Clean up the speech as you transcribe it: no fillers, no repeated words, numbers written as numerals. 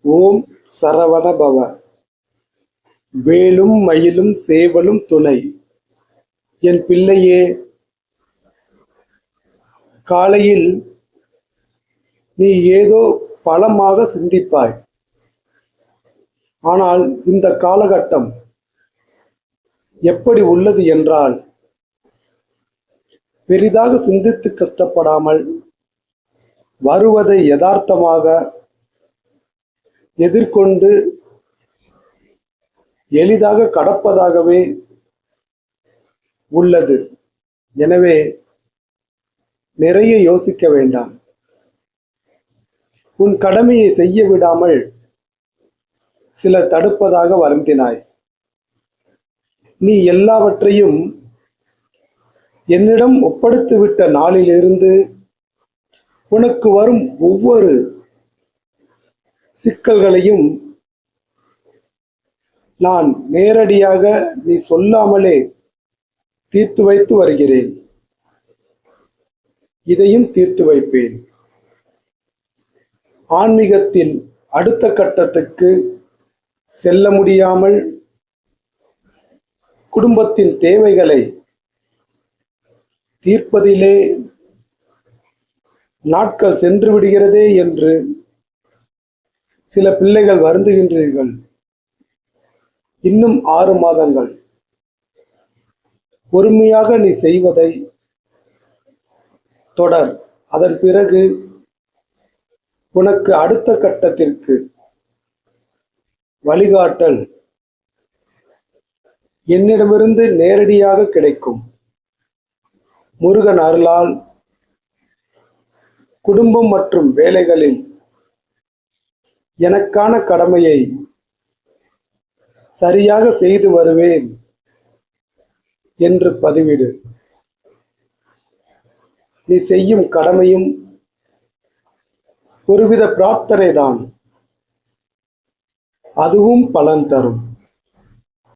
ஓம் சரவண பவ. வேலும் மயிலும் சேவலும் துணை. என் பிள்ளையே, காலையில் நீ ஏதோ பலமாக சிந்திப்பாய். ஆனால் இந்த காலகட்டம் எப்படி உள்ளது என்றால், பெரிதாக சிந்தித்து கஷ்டப்படாமல் வருவதை யதார்த்தமாக எதிர்கொண்டு எளிதாக கடப்பதாகவே உள்ளது. எனவே நிறைய யோசிக்க வேண்டாம். உன் கடமையை செய்ய விடாமல் சிலர் தடுப்பதாக வருந்தினாய். நீ எல்லாவற்றையும் என்னிடம் ஒப்படைத்துவிட்ட நாளிலிருந்து உனக்கு வரும் ஒவ்வொரு சிக்கல்களையும் நான் நேரடியாக நீ சொல்லாமலே தீர்த்து வைத்து வருகிறேன். இதையும் தீர்த்து வைப்பேன். ஆன்மீகத்தில் அடுத்த கட்டத்துக்கு செல்ல முடியாமல் குடும்பத்தின் தேவைகளை தீர்ப்பதிலே நாட்கள் சென்று விடுகிறதே என்று சில பிள்ளைகள் வருந்துகின்றீர்கள். இன்னும் 6 மாதங்கள் பொறுமையாக நீ செய்வதை தொடர். அதன் பிறகு உனக்கு அடுத்த கட்டத்திற்கு வழிகாட்டல் என்னிடமிருந்து நேரடியாக கிடைக்கும். முருகன் அருளால் குடும்பம் மற்றும் வேலைகளில் எனக்கான கடமையை சரியாக செய்து வருவேன் என்று பதிவிடு. நீ செய்யும் கடமையும் ஒருவித பிரார்த்தனை தான். அதுவும் பலன் தரும்.